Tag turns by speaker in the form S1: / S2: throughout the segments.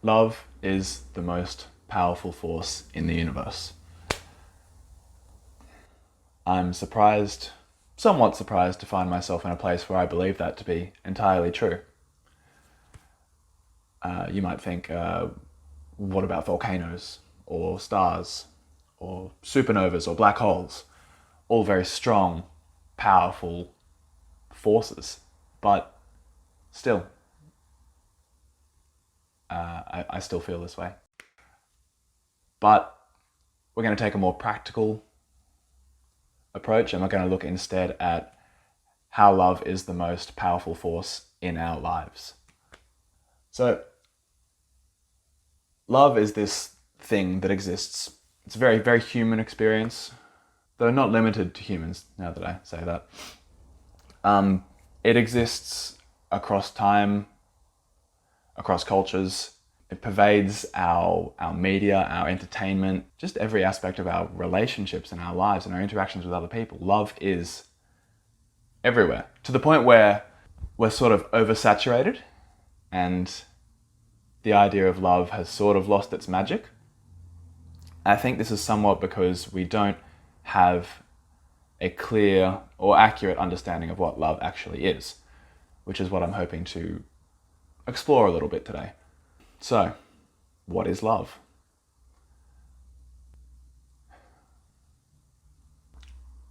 S1: Love is the most powerful force in the universe. I'm somewhat surprised to find myself in a place where I believe that to be entirely true. You might think, what about volcanoes, or stars, or supernovas, or black holes? All very strong, powerful forces. But still, I still feel this way. But we're going to take a more practical approach, and we're going to look instead at how love is the most powerful force in our lives. So, love is this thing that exists. It's a very, very human experience, though not limited to humans, now that I say that. It exists across time, across cultures. It pervades our media, our entertainment, just every aspect of our relationships and our lives and our interactions with other people. Love is everywhere, to the point where we're sort of oversaturated and the idea of love has sort of lost its magic. I think this is somewhat because we don't have a clear or accurate understanding of what love actually is, which is what I'm hoping to explore a little bit today. So, what is love?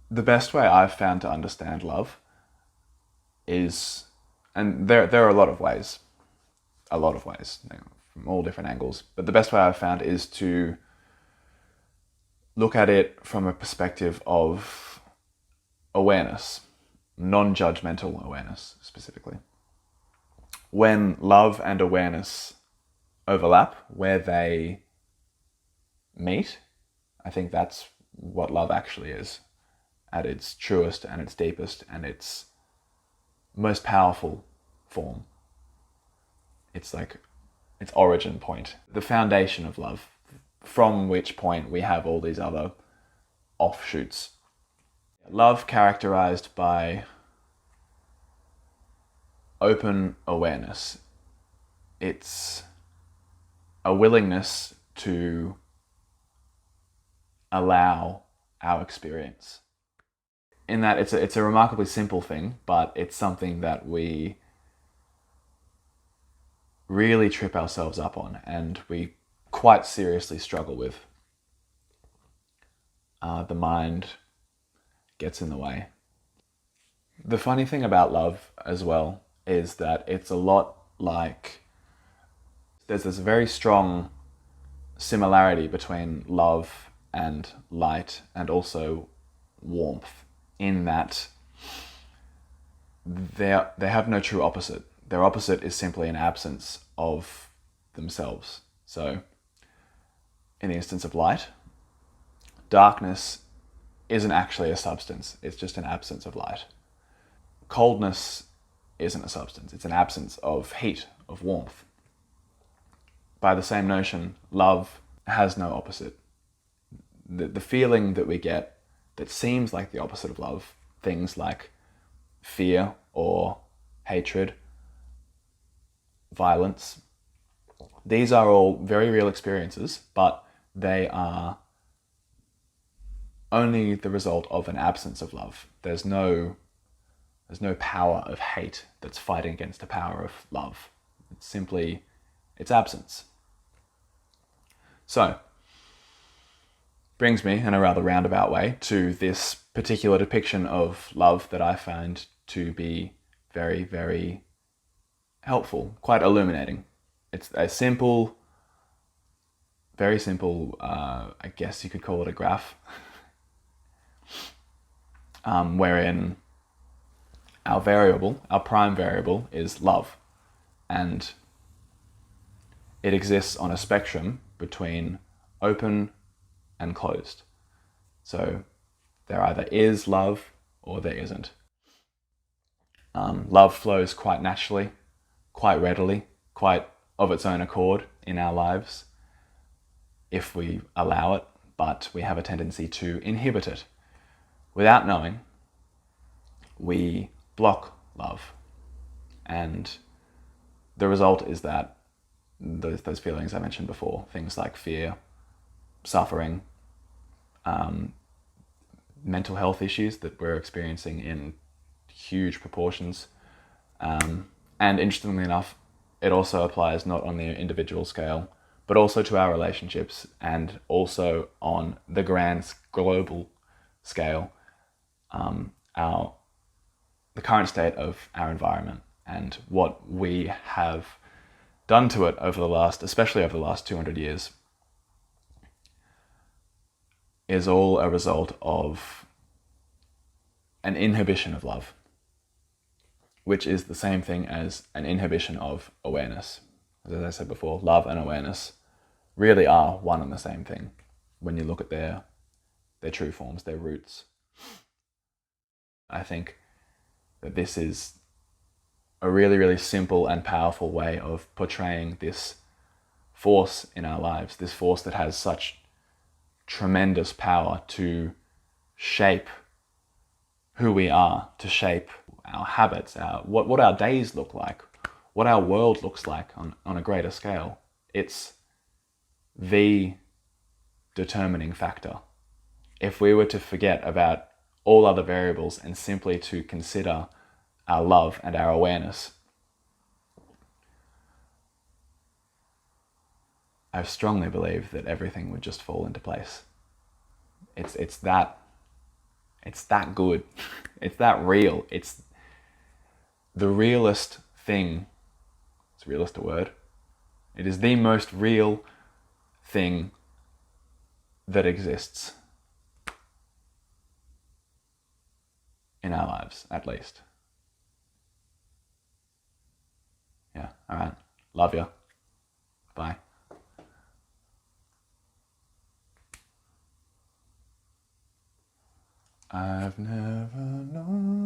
S1: The best way I've found to understand love is, and there are a lot of ways, from all different angles, but the best way I've found is to look at it from a perspective of awareness, non-judgmental awareness specifically. When love and awareness overlap, where they meet, I think that's what love actually is at its truest and its deepest and its most powerful form. It's like its origin point, the foundation of love, from which point we have all these other offshoots. Love characterized by open awareness. It's a willingness to allow our experience. In that it's a remarkably simple thing, but it's something that we really trip ourselves up on and we quite seriously struggle with. The mind gets in the way. The funny thing about love as well is that it's a lot like, there's this very strong similarity between love and light and also warmth, in that they have no true opposite. Their opposite is simply an absence of themselves. So, in the instance of light, darkness isn't actually a substance, it's just an absence of light. Coldness isn't a substance, it's an absence of heat, of warmth. By the same notion, love has no opposite. The feeling that we get that seems like the opposite of love, things like fear or hatred, violence, these are all very real experiences, but they are only the result of an absence of love. There's no power of hate that's fighting against the power of love. It's simply its absence. So, brings me in a rather roundabout way to this particular depiction of love that I find to be very, very helpful, quite illuminating. It's a simple, very simple, I guess you could call it a graph, wherein our prime variable is love, and it exists on a spectrum between open and closed. So there either is love or there isn't. Love flows quite naturally, quite readily, quite of its own accord in our lives if we allow it, but we have a tendency to inhibit it. Without knowing, we block love. And the result is that those feelings I mentioned before, things like fear, suffering, mental health issues that we're experiencing in huge proportions. And interestingly enough, it also applies not on the individual scale, but also to our relationships, and also on the grand global scale, the current state of our environment and what we have done to it over the last, especially over the last 200 years, is all a result of an inhibition of love, which is the same thing as an inhibition of awareness. As I said before, love and awareness really are one and the same thing when you look at their true forms, their roots. I think that this is a really, really simple and powerful way of portraying this force in our lives, this force that has such tremendous power to shape who we are, to shape our habits, what our days look like, what our world looks like on a greater scale. It's the determining factor. If we were to forget about all other variables and simply to consider our love and our awareness, I strongly believe that everything would just fall into place. It's that good. It's that real. It's the realest thing. Is realist a word? It is the most real thing that exists in our lives, at least. Yeah, all right. Love you. Bye. I've never known